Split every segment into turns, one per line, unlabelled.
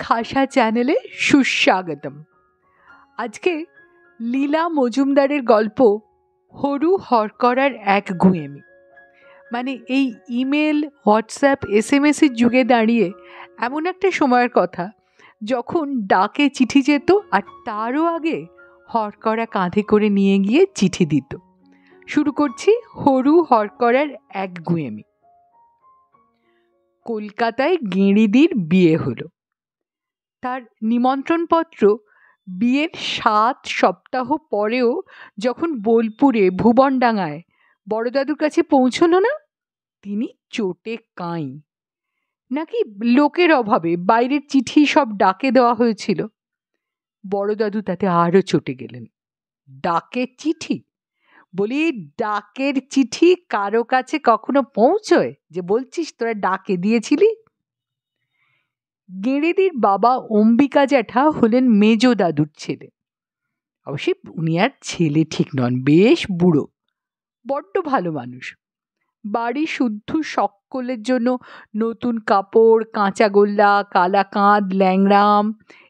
ভাষা চ্যানেলে সুস্বাগতম। আজকে লীলা মজুমদারের গল্প হরু হরকরার এক গুঁয়েমি। মানে এই ইমেল, হোয়াটসঅ্যাপ, SMS-এর যুগে দাঁড়িয়ে এমন একটা সময়ের কথা যখন ডাকে চিঠি যেত, আর তারও আগে হরকরা কাঁধে করে নিয়ে গিয়ে চিঠি দিত। শুরু করছি হরু হরকরার এক গুঁয়েমি। কলকাতায় গেঁড়িদির বিয়ে হলো। তার নিমন্ত্রণপত্র বিয়ের 7 সপ্তাহ পরেও যখন বোলপুরে ভুবনডাঙ্গায় বড়দাদুর কাছে পৌঁছলো না, তিনি চোটে কাঁই। নাকি লোকের অভাবে বাইরের চিঠি সব ডাকে দেওয়া হয়েছিল। বড়দাদু তাতে আরও চটে গেলেন। ডাকের চিঠি? বলি, ডাকের চিঠি কারো কাছে কখনো পৌঁছয় যে বলছিস তোরা ডাকে দিয়েছিলি? গেঁড়িদির বাবা অম্বিকা জ্যাঠা হলেন মেজ দাদুর ছেলে। অবশ্যই উনি আর ছেলে ঠিক নন, বেশ বুড়ো, বড্ড ভালো মানুষ। বাড়ি শুদ্ধ সকলের জন্য নতুন কাপড়, কাঁচা গোল্লা, কালাকাঁদ, ল্যাংড়াম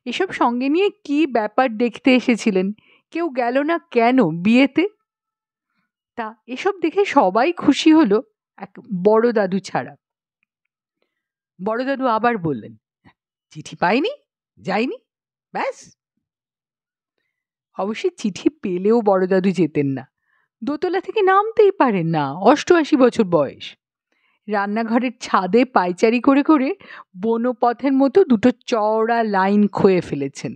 এসব সঙ্গে নিয়ে কি ব্যাপার দেখতে এসেছিলেন। কেউ গেল না কেন বিয়েতে? তা এসব দেখে সবাই খুশি হলো, এক বড় দাদু ছাড়া। বড় দাদু আবার বললেন, চিঠি পাইনি, যাইনি, ব্যাস। অবশ্যই চিঠি পেলেও বড়দাদু যেতেন না। দোতলা থেকে নামতেই পারেন না, 88 বছর বয়স। রান্নাঘরের ছাদে পায়চারি করে করে বনপথের মতো দুটো চওড়া লাইন ক্ষয়ে ফেলেছেন।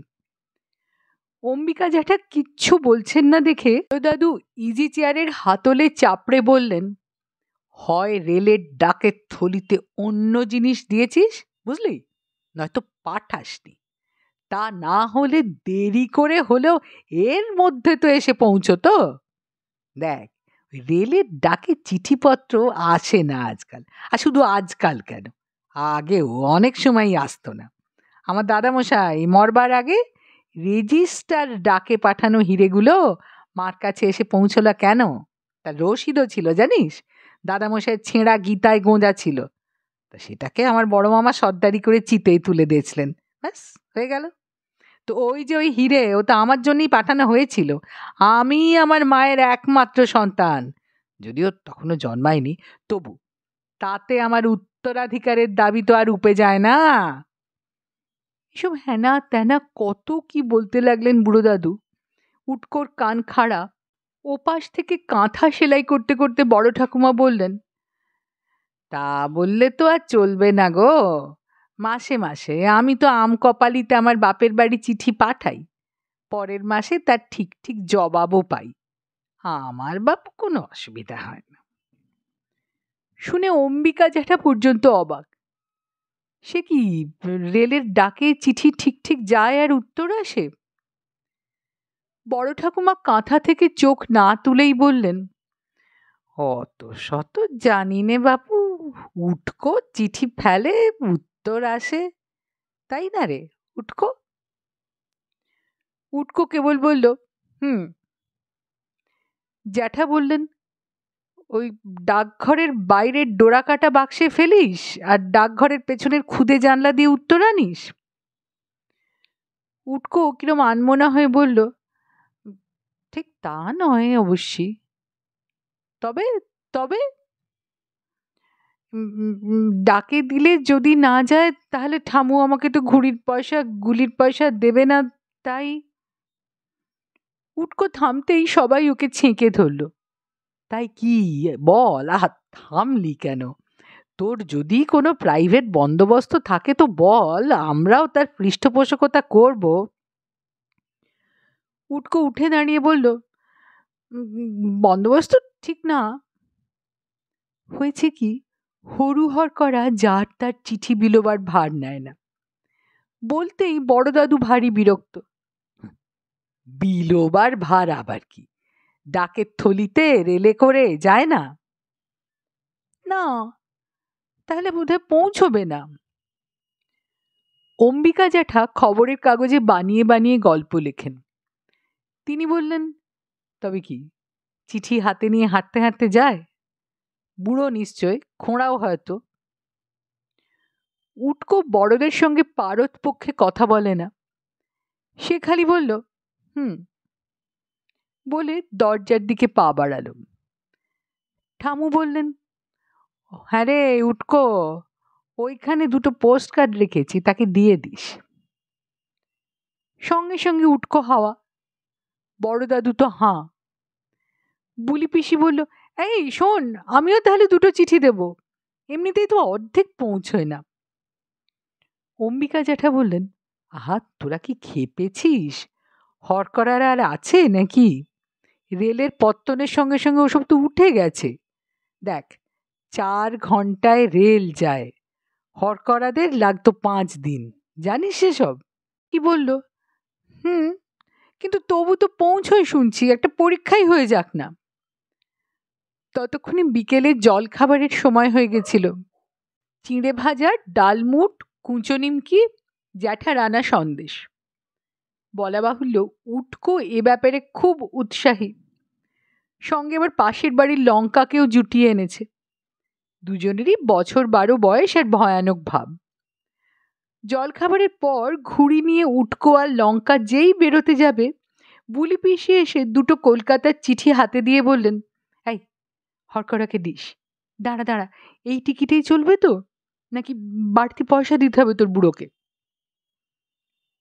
অম্বিকা জ্যাঠা কিচ্ছু বলছেন না দেখে দাদু ইজি চেয়ারের হাতলে চাপড়ে বললেন, হয় রেলের ডাকের থলিতে অন্য জিনিস দিয়েছিস, বুঝলি, নয়তো পাঠাসনি। তা না হলে দেরি করে হলেও এর মধ্যে তো এসে পৌঁছতো। দেখ, রেলের ডাকে চিঠিপত্র আসে না আজকাল। আর শুধু আজকাল কেন, আগেও অনেক সময়ই আসতো না। আমার দাদামশাই মরবার আগে রেজিস্টার ডাকে পাঠানো হিরেগুলো মার কাছে এসে পৌঁছলো কেন? তার রসিদও ছিল জানিস। দাদামশাইয়ের ছেঁড়া গীতায় গোঁজা ছিল, তা সেটাকে আমার বড় মামা সর্দারি করে চিতেই তুলে দিয়েছিলেন। ব্যাস, হয়ে গেল। তো ওই যে ওই হিরে, ও তো আমার জন্যই পাঠানো হয়েছিল। আমি আমার মায়ের একমাত্র সন্তান, যদিও তখনও জন্মায়নি, তবু তাতে আমার উত্তরাধিকারের দাবি তো আর উপে যায় না। এসব হ্যানা ত্যানা কত কি বলতে লাগলেন বুড়ো দাদু। উটকোর কান খাড়া। ওপাশ থেকে কাঁথা সেলাই করতে করতে বড় ঠাকুমা বললেন, তা বললে তো আর চলবে না গো। মাসে মাসে আমি তো আম কপালিতে আমার বাপের বাড়ি চিঠি পাঠাই, পরের মাসে তার ঠিক ঠিক জবাবও পাই। আমার বাপ কোনো অসুবিধা হয় না। শুনে অম্বিকা জ্যাঠা পর্যন্ত অবাক। সে কি, রেলের ডাকে চিঠি ঠিক ঠিক যায় আর উত্তর আসে? বড় ঠাকুমা কাঁথা থেকে চোখ না তুলেই বললেন, অত শত জানি নে বাপু, উটকো চিঠি ফেলে, উত্তর আসে, তাই না রে উটকো? উটকো কেবল বলল, হুম। জ্যাঠা বললেন, ওই ডাকঘরের বাইরের ডোরাকাটা বাক্সে ফেলিস আর ডাকঘরের পেছনের খুদে জানলা দিয়ে উত্তর আনিস? উটকো কিরম আনমনা হয়ে বলল, ঠিক তা নয় অবশ্যই, তবে তবে ডাকে দিলে যদি না যায় তাহলে ঠামু আমাকে তো ঘুড়ির পয়সা গুলির পয়সা দেবে না, তাই। উটকো থামতেই সবাই ওকে ছেঁকে ধরল। তাই কি বল, আহা থামলি কেন? তোর যদি কোনো প্রাইভেট বন্দোবস্ত থাকে তো বল, আমরাও তার পৃষ্ঠপোষকতা করব। উটকো উঠে দাঁড়িয়ে বলল, বন্দোবস্ত ঠিক না। হয়েছে কি, হরুহর করা যার তার চিঠি বিলোবার ভার নেয় না। বলতেই বড় দাদু ভারী বিরক্ত। বিলোবার ভার আবার কি, ডাকের থলিতে রেলে করে যায় না? না, তাহলে বোধহয় পৌঁছবে না। অম্বিকা জ্যাঠা খবরের কাগজে বানিয়ে বানিয়ে গল্প লেখেন। তিনি বললেন, তবে কি, চিঠি হাতে নিয়ে হাঁটতে হাঁটতে যায়? বুড়ো নিশ্চয়, খোঁড়াও হয়তো। উটকো বড়দের সঙ্গে পারত পক্ষে কথা বলে না। সে খালি বলল হুম বলে দরজার দিকে পা বাড়ালো। ঠামু বললেন, হ্যাঁ রে উটকো, ওইখানে দুটো পোস্ট কার্ড রেখেছি, তাকে দিয়ে দিস। সঙ্গে সঙ্গে উটকো হাওয়া, বড় দাদু তো হাঁ। বুলি পিসি বলল, এই শোন, আমিও তাহলে দুটো চিঠি দেব, এমনিতেই তো অর্ধেক পৌঁছয় না। অম্বিকা জ্যাঠা বললেন, আহা তোরা কি খেপেছিস? হরকরার আর আছে নাকি? রেলের পত্তনের সঙ্গে সঙ্গে ওসব তো উঠে গেছে। দেখ, 4 ঘন্টায় রেল যায়, হরকরাদের লাগতো 5 দিন, জানিস সেসব? কি বলল, হুম, কিন্তু তবু তো পৌঁছয় শুনছি, একটা পরীক্ষাই হয়ে যাক না। ততক্ষণে বিকেলের জল খাবারের সময় হয়ে গেছিল। চিঁড়ে ভাজা, ডালমুট, কুঁচো নিমকি, জ্যাঠা রানা সন্দেশ। বলা বাহুল্য, উটকো এ ব্যাপারে খুব উৎসাহী। সঙ্গে আবার পাশের বাড়ির লঙ্কাকেও জুটিয়ে এনেছে। দুজনেরই বছর 12 বয়স আর ভয়ানক ভাব। জলখাবারের পর ঘুড়ি নিয়ে উটকো আর লঙ্কা যেই বেরোতে যাবে, বুলি পিসি এসে দুটো কলকাতার চিঠি হাতে দিয়ে বললেন, এই হরকরাকে দিস। দাঁড়া দাঁড়া, এই টিকিটেই চলবে তো, নাকি বাড়তি পয়সা দিতে হবে তোর বুড়োকে?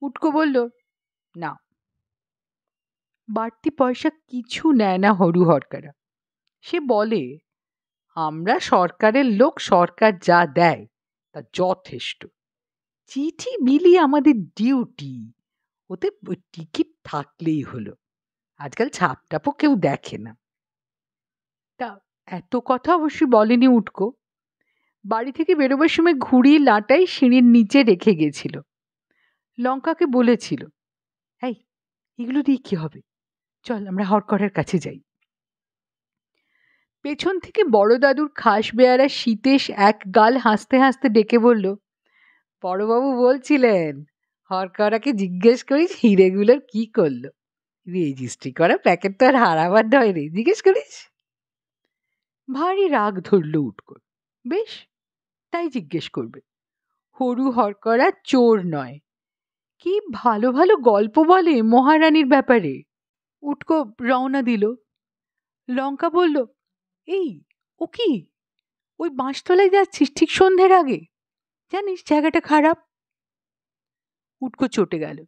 উটকো বলল, না, বাড়তি পয়সা কিছু নেয় না হরু হরকারা। সে বলে, আমরা সরকারের লোক, সরকার যা দেয় তা যথেষ্ট। চিঠি বিলি আমাদের ডিউটি, ওতে টিকিট থাকলেই হলো। আজকাল ছাপটাপও কেউ দেখে না। তা এত কথা অবশ্যই বলেনি উটকো। বাড়ি থেকে বেরোবার সময় ঘুড়ি লাটাই সিঁড়ির নিচে রেখে গেছিল। লঙ্কাকে বলেছিল, এই এগুলো দিয়ে কি হবে, চল আমরা হরকরের কাছে যাই। পেছন থেকে বড় দাদুর খাস বেয়ারা সীতেশ এক গাল হাসতে হাসতে ডেকে বলল, বড়বাবু বলছিলেন হরকরাকে জিজ্ঞেস করিস হিরেগুলোর কি করলো। রেজিস্ট্রি করা প্যাকেট তো আর হারাবার নয় রে, জিজ্ঞেস করিস। ভারী রাগ ধরল উটকোর। বেশ, তাই জিজ্ঞেস করবে। হরু হরকরা চোর নয়, কি ভালো ভালো গল্প বলে মহারানীর ব্যাপারে। উটকো রওনা দিল। লঙ্কা বলল, এই ও কি, ওই বাঁশতলায় যাচ্ছিস ঠিক সন্ধ্যের আগে? জানিস জায়গাটা খারাপ। উটকো চটে গেল,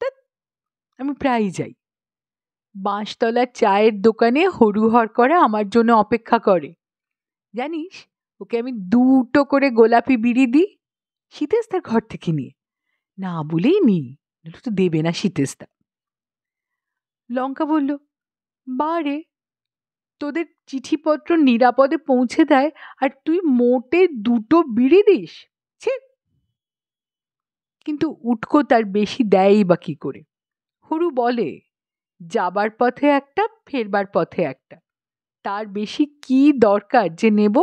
ধ্যাৎ, আমি প্রায়ই যাই। বাঁশতলার চায়ের দোকানে হরু হরকরা আমার জন্য অপেক্ষা করে। জানিস, ওকে আমি 2টো করে গোলাপি বিড়ি দিই, শীতেস্তার ঘর থেকে নিয়ে। না বলেই নি, নাহলে তো দেবে না শীতেস্তা। লঙ্কা বলল, বারে, তোদের চিঠিপত্র নিরাপদে পৌঁছে দেয় আর তুই মোটে 2টো বিড়ি দিস? ছি! কিন্তু উটকো তার বেশি দেয়ই বা কি করে? হরু বলে, যাবার পথে একটা, ফেরবার পথে একটা, তার বেশি কি দরকার যে নেব?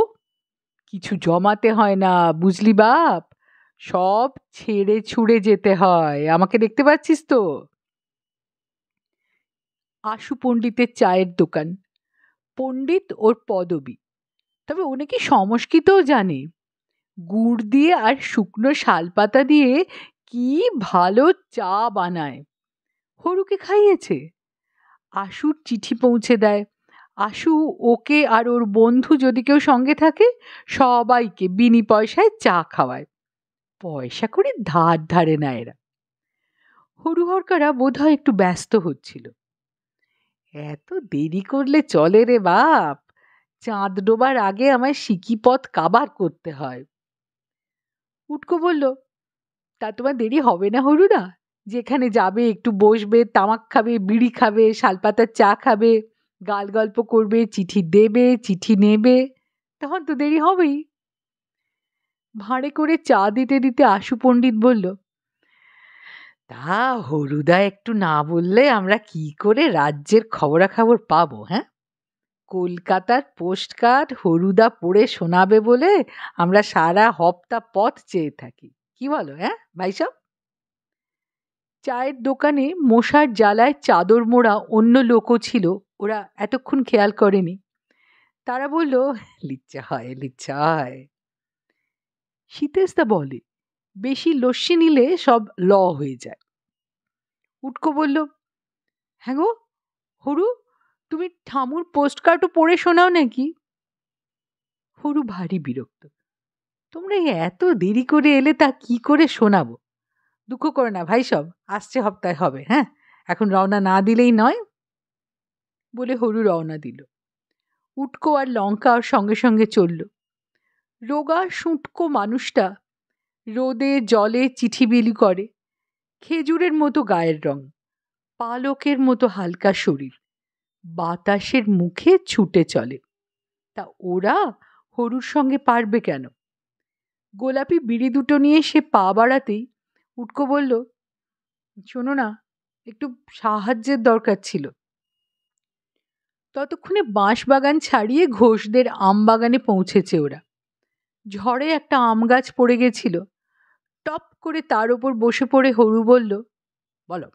কিছু জমাতে হয় না, বুঝলি বাপ, সব ছেড়ে ছুড়ে যেতে হয়। আমাকে দেখতে পাচ্ছিস তো? আশু পণ্ডিতের চায়ের দোকান। পণ্ডিত ওর পদবী, তবে ও নাকি সংস্কৃতও জানে। গুড় দিয়ে আর শুকনো শালপাতা দিয়ে কি ভালো চা বানায়। হরুকে খাইয়েছে। আশুর চিঠি পৌঁছে দেয়। আশু ওকে আর ওর বন্ধু যদি কেউ সঙ্গে থাকে সবাইকে বিনি পয়সায় চা খাওয়ায়। পয়সা করে ধার ধারে না এরা। হরু হরকারা বোধহয় একটু ব্যস্ত হচ্ছিল। এত দেরি করলে চলে রে বাপ, চাঁদ ডোবার আগে আমায় সিকিপথ কাবার করতে হয়। উটকো বলল, তা তোমার দেরি হবে না হরুদা? যেখানে যাবে একটু বসবে, তামাক খাবে, বিড়ি খাবে, শালপাতার চা খাবে, গাল গল্প করবে, চিঠি দেবে, চিঠি নেবে, তখন তো দেরি হবেই। ভাঁড়ে করে চা দিতে দিতে আশু পণ্ডিত বলল, তা হরুদা একটু না বললে আমরা কি করে রাজ্যের খবরাখবর পাবো? হ্যাঁ, কলকাতার পোস্ট কার্ড হরুদা পড়ে শোনাবে বলে আমরা সারা হপ্তা পথ চেয়ে থাকি। কি বলো, হ্যাঁ ভাইসব? চায়ের দোকানে মশার জ্বালায় চাদর মোড়া অন্য লোকও ছিল, ওরা এতক্ষণ খেয়াল করেনি। তারা বলল, লিচ্ছা হয় লিচ্ছা হয়। শীতেস্তা বলে, বেশি লস্যি নিলে সব হয়ে যায়। উটকো বলল, হ্যাঁ গো হরু, তুমি ঠামুর পোস্টকার্ডও পড়ে শোনাও নাকি? হরু ভারী বিরক্ত। তোমরা এত দেরি করে এলে, তা কি করে শোনাবো? দুঃখ করো না ভাই, সব আসছে সপ্তাহে হবে। হ্যাঁ, এখন রওনা না দিলেই নয়। বলে হরু রওনা দিল। উটকো আর লঙ্কা ওর সঙ্গে সঙ্গে চলল। রোগা শুঁটকো মানুষটা রোদে জলে চিঠি বিলি করে। খেজুরের মতো গায়ের রং, পালকের মতো হালকা শরীর, বাতাসের মুখে ছুটে চলে। তা ওরা হরুর সঙ্গে পারবে কেন? গোলাপি বিড়ি দুটো নিয়ে সে পা বাড়াতেই উটকো বলল, শোনো না, একটু সাহায্যের দরকার ছিল। ততক্ষণে বাঁশবাগান ছাড়িয়ে ঘোষদের আম বাগানে পৌঁছেছে ওরা। ঝড়ে একটা আম গাছ পড়ে গেছিল। টপ করে তার ওপর বসে পড়ে হরু বলল, বলো।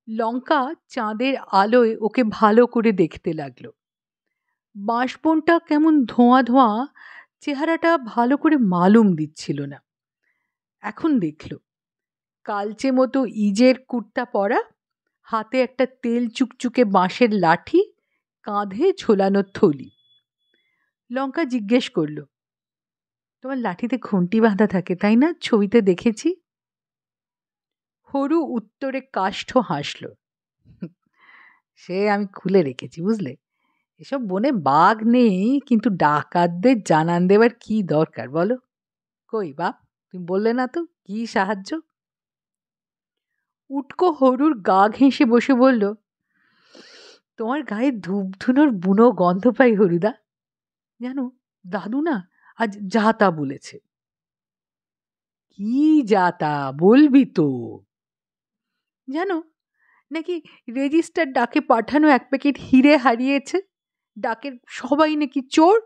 লঙ্কা চাঁদের আলোয় ওকে ভালো করে দেখতে লাগলো। বাঁশবনটা কেমন ধোঁয়া ধোঁয়া, চেহারাটা ভালো করে মালুম দিচ্ছিল না। এখন দেখল কালচে মতো ইজের কুর্তা পরা, হাতে একটা তেল চুকচুকে বাঁশের লাঠি, কাঁধে ঝোলানো থলি। লঙ্কা জিজ্ঞেস করল, তোমার লাঠিতে ঘন্টি বাঁধা থাকে তাই না? ছবিতে দেখেছি। হরু উত্তরে কাষ্ঠ হাসল, সে আমি খুলে রেখেছি বুঝলে। এসব বনে বাঘ নেই, কিন্তু ডাকাতদের জানান দেবার কি দরকার বলো? কই বাপ, তুমি বললে না তো কি সাহায্য? উটকো হরুর গা ঘেঁষে বসে বলল, তোমার গায়ে ধূপ ধুনোর বুনো গন্ধ পাই হরুদা। জানো, দাদু না আজ যা তা বলেছে। কি যা তা বলবি তো? জানো নাকি রেজিস্টার ডাকে পাঠানো এক প্যাকেট হিরে হারিয়েছে, ডাকের সবাই নাকি চোর।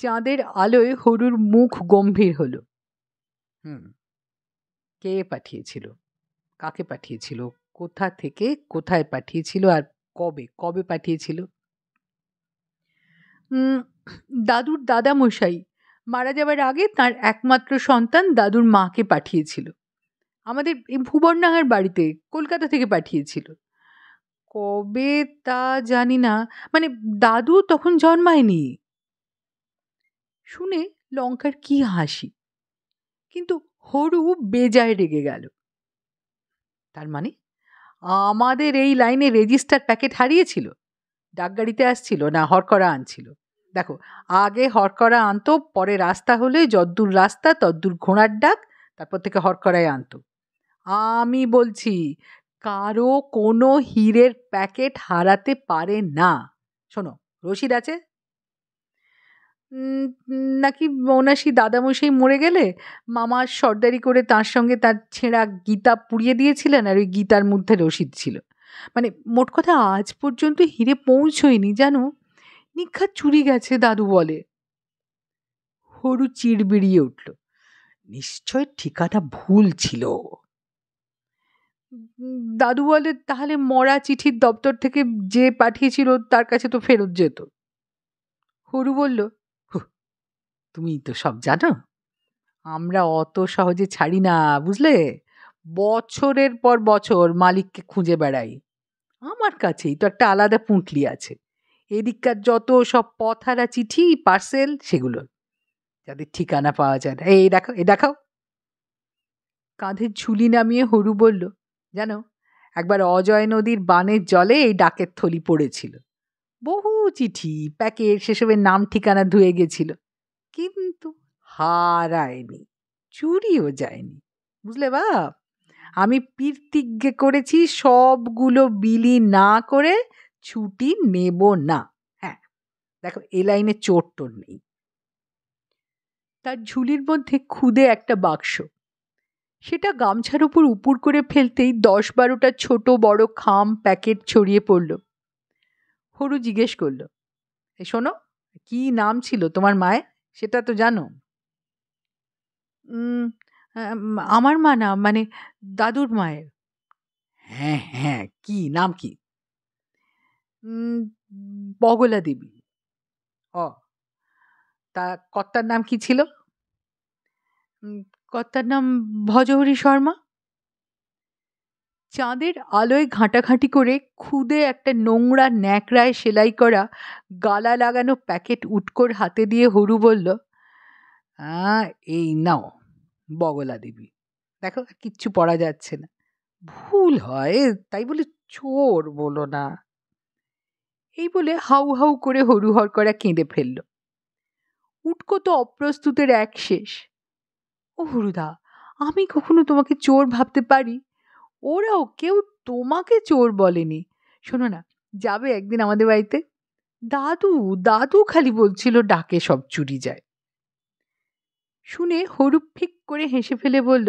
চাঁদের আলোয় হরুর মুখ গম্ভীর হলো। কে পাঠিয়েছিল? কাকে পাঠিয়েছিল? কোথা থেকে কোথায় পাঠিয়েছিল? আর কবে কবে পাঠিয়েছিল? দাদুর দাদা মশাই মারা যাবার আগে তার একমাত্র সন্তান দাদুর মাকে পাঠিয়েছিল। আমাদের এই ভুবনডাঙ্গার বাড়িতে, কলকাতা থেকে পাঠিয়েছিল। কবে তা জানি না, মানে দাদু তখন জন্মায়নি। শুনে লঙ্কার কি হাসি, কিন্তু হরু বেজায় রেগে গেল। তার মানে আমাদের এই লাইনে রেজিস্টার প্যাকেট হারিয়েছিল? ডাকগাড়িতে আসছিল না হরকরা আনছিল? দেখো, আগে হরকরা আনতো, পরে রাস্তা হলে যদ্দূর রাস্তা তদ্দূর ঘোড়ার ডাক, তারপর থেকে হরকরাই আনতো। আমি বলছি, কারো কোনো হীরের প্যাকেট হারাতে পারে না। শোনো, রসিদ আছে নাকি মনাসি দাদামশাই মরে গেলে মামা সর্দারি করে তার সঙ্গে তার ছেঁড়া গীতা পুড়িয়ে দিয়েছিলেন, আর ওই গীতার মধ্যে রসিদ ছিল। মানে মোট কথা আজ পর্যন্ত হিরে পৌঁছয়নি জানো, নিক্ষাত চুরি গেছে দাদু বলে। হরু চিড়বিড়িয়ে উঠল, নিশ্চয় ঠিকানা ভুল ছিল। দাদু বলে তাহলে মরা চিঠির দপ্তর থেকে যে পাঠিয়েছিল তার কাছে তো ফেরত যেত। হরু বলল, তুমি তো সব জানো, আমরা অত সহজে ছাড়ি না বুঝলে। বছরের পর বছর মালিককে খুঁজে বেড়াই। আমার কাছেই তো একটা আলাদা পুঁটলি আছে, এদিককার যত সব পথহারা চিঠি পার্সেল সেগুলো, যাদের ঠিকানা পাওয়া যায় না। এই দেখো, এ দেখাও। কাঁধের ঝুলি নামিয়ে হরু বলল, জানো, একবার অজয় নদীর বানের জলে এই ডাকের থলি পড়েছিল। বহু চিঠি প্যাকেট সেসবের নাম ঠিকানা ধুয়ে গেছিল, কিন্তু হারায়নি, চুরিও যায়নি বুঝলে বাপ। আমি প্রতিজ্ঞা করেছি সবগুলো বিলি না করে ছুটি নেব না। হ্যাঁ, দেখো এ লাইনে চোর টোর নেই। তার ঝুলির মধ্যে খুদে একটা বাক্স, সেটা গামছার উপর উপুর করে ফেলতেই 10-12টা ছোট বড় খাম প্যাকেট ছড়িয়ে পড়ল। হরু জিজ্ঞেস করলো, এ শোনো, কি নাম ছিল তোমার মায়ের, সেটা তো জানো? আমার মা না, মানে দাদুর মায়ের। হ্যাঁ হ্যাঁ, কি নাম কি? বগলা দেবী। ও, তা কর্তার নাম কি ছিল? কর্তার নাম ভজহরি শর্মা। চাঁদের আলোয় ঘাঁটাঘাঁটি করে খুদে একটা নোংরা ন্যাকড়ায় সেলাই করা গালা লাগানো প্যাকেট উটকোর হাতে দিয়ে হরু বলল, এই নাও বগলা দেবী, দেখো কিচ্ছু পড়া যাচ্ছে না, ভুল হয় তাই বলে চোর বলো না। এই বলে হাউ হাউ করে হরুহর করা কেঁদে ফেলল। উটকো তো অপ্রস্তুতের এক শেষ। ও হরুদা, আমি কখনো তোমাকে চোর ভাবতে পারি? ওরাও কেউ তোমাকে চোর বলেনি। শোনো না, যাবে একদিন আমাদের বাড়িতে? দাদু দাদু খালি বলছিল ডাকে সব চুরি যায়। শুনে হরু ফিক করে হেসে ফেলে বলল,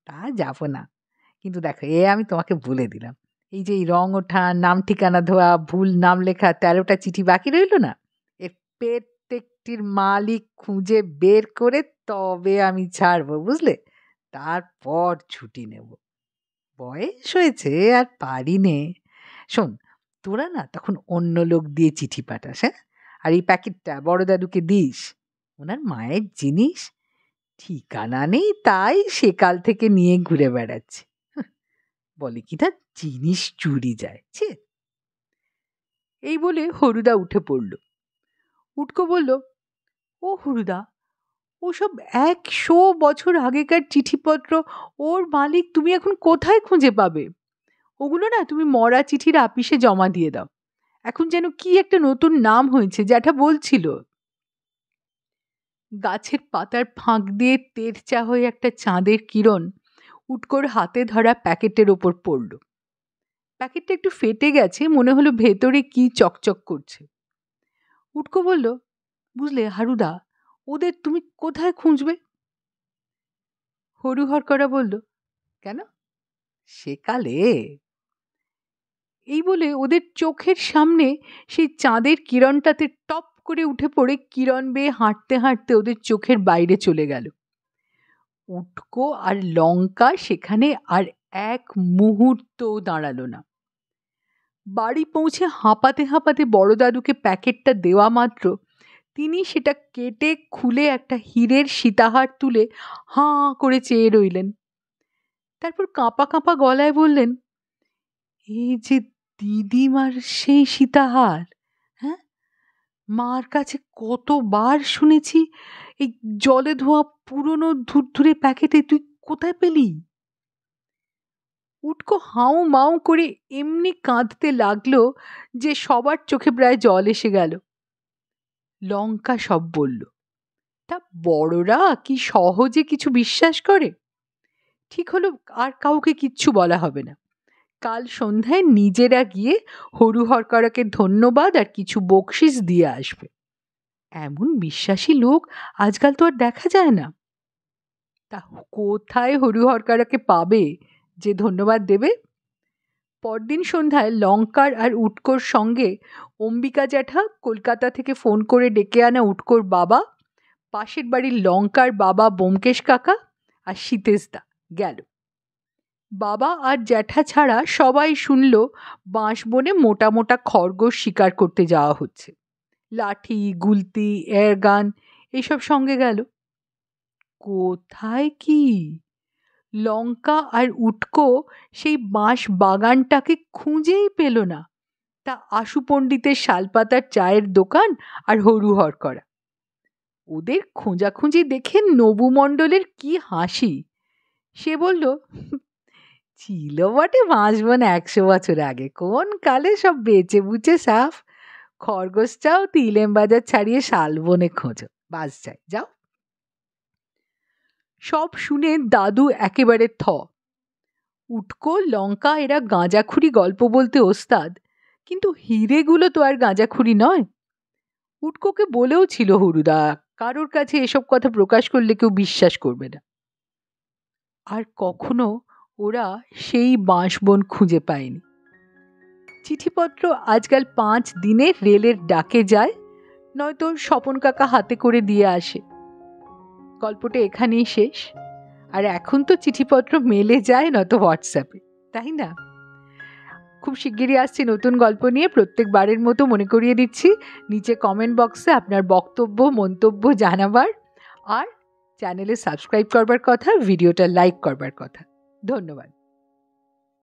তা যাবো না, কিন্তু দেখো আমি তোমাকে বলে দিলাম, এই যে এই রং ওঠা, নাম ঠিকানা ধোয়া, ভুল নাম লেখা 13টা চিঠি বাকি রইল না, এর প্রত্যেকটির মালিক খুঁজে বের করে তবে আমি ছাড়বো, বুঝলে? তারপর ছুটি নেব। বয়স হয়েছে আর পারি নে। শোন, তোরা না তখন অন্য লোক দিয়ে চিঠি পাঠাস, হ্যাঁ? আর এই প্যাকেটটা বড় দাদুকে দিস, ওনার মায়ের জিনিস, ঠিকানা নেই তাই সেকাল থেকে নিয়ে ঘুরে বেড়াচ্ছে। বলে কি না জিনিস চুরি যায়। এই বলে হরুদা উঠে পড়ল। উটকো বলল, ও হরুদা, ওসব 100 বছর আগেকার চিঠিপত্র, ওর মালিক তুমি এখন কোথায় খুঁজে পাবে? ওগুলো না তুমি মরা চিঠির আপিসে জমা দিয়ে দাও। এখন যেন কি একটা নতুন নাম হয়েছে, জ্যাঠা বলছিল। গাছের পাতার ফাঁক দিয়ে তেরচা হয়ে একটা চাঁদের কিরণ উটকোর হাতে ধরা প্যাকেটের ওপর পড়ল। প্যাকেটটা একটু ফেটে গেছে, মনে হলো ভেতরে কি চকচক করছে। উটকো বলল, বুঝলে হারুদা, ওদের তুমি কোথায় খুঁজবে? হরু হরকরা বলল, কেন, সেকালে? এই বলে ওদের চোখের সামনে সেই চাঁদের কিরণটাতে টপ করে উঠে পড়ে কিরণ বেয়ে হাঁটতে হাঁটতে ওদের চোখের বাইরে চলে গেল। উটকো আর লঙ্কা সেখানে আর এক মুহূর্তও দাঁড়ালো না। বাড়ি পৌঁছে হাঁপাতে হাঁপাতে বড় দাদুকে প্যাকেটটা দেওয়া মাত্র তিনি সেটা কেটে খুলে একটা হীরের সীতাহার তুলে হাঁ করে চেয়ে রইলেন। তারপর কাঁপা কাঁপা গলায় বললেন, এই যে দিদিমার সেই সীতাহার, হ্যাঁ, মার কাছে কতবার শুনেছি এই জলে ধোয়া পুরনো ধুরধুরে প্যাকেটে তুই কোথায় পেলি? উটকো হাউ মাউ করে এমনি কাঁদতে লাগলো যে সবার চোখে প্রায় জল এসে গেল। লঙ্কা সব বলল। তা বড়রা কি সহজে কিছু বিশ্বাস করে? ঠিক হলো, আর কাউকে কিচ্ছু বলা হবে না। কাল সন্ধ্যায় নিজেরা গিয়ে হরু হরকরাকে ধন্যবাদ আর কিছু বকশিস দিয়ে আসবে। এমন বিশ্বাসী লোক আজকাল তো আর দেখা যায় না। তা কোথায় হরু হরকরাকে পাবে যে ধন্যবাদ দেবে? পরদিন সন্ধ্যায় লঙ্কার আর উটকোর সঙ্গে অম্বিকা জ্যাঠা কলকাতা থেকে ফোন করে ডেকে আনা উটকোর বাবা, পাশের বাড়ির লঙ্কার বাবা ব্যোমকেশ কাকা আর সীতেশদা গেল। বাবা আর জ্যাঠা ছাড়া সবাই শুনল বাঁশবনে মোটা মোটা খরগোশ শিকার করতে যাওয়া হচ্ছে। লাঠি, গুলতি, এয়ারগান এইসব সঙ্গে গেল। কোথায় কি? লঙ্কা আর উটকো সেই বাঁশ বাগানটাকে খুঁজেই পেল না। তা আশু পণ্ডিতের শালপাতার চায়ের দোকান আর হরু হরকরা। ওদের খোঁজাখুঁজি দেখে নবু মণ্ডলের কি হাসি। সে বলল, ছিল বটে বাঁশবন 100 বছর আগে, কোন কালে সব বেচে বুচে সাফ। খরগোশ চাও তিলেম বাজার ছাড়িয়ে শালবনে খোঁজো, বাস চাই, যাও। সব শুনে দাদু একেবারে থ। উটকো লঙ্কা এরা গাঁজাখুরি গল্প বলতে ওস্তাদ, কিন্তু হিরেগুলো তো আর গাঁজাখুরি নয়। উটকোকে বলেও ছিল হরুদা, কারোর কাছে এসব কথা প্রকাশ করলে কেউ বিশ্বাস করবে না। আর কখনো ওরা সেই বাঁশবন খুঁজে পায়নি। চিঠিপত্র আজকাল 5 দিনে রেলের ডাকে যায়, নয়তো স্বপন কাকা হাতে করে দিয়ে আসে। গল্পটা এখানেই শেষ। আর এখন তো চিঠিপত্র মেলে যায়, নয়তো হোয়াটসঅ্যাপে, তাই না? খুব শিগগিরই আসছি নতুন গল্প নিয়ে। প্রত্যেকবারের মতো মনে করিয়ে দিচ্ছি, নিচে কমেন্ট বক্সে আপনার বক্তব্য মন্তব্য জানাবার, আর চ্যানেলে সাবস্ক্রাইব করবার কথা, ভিডিওটা লাইক করবার কথা। ধন্যবাদ।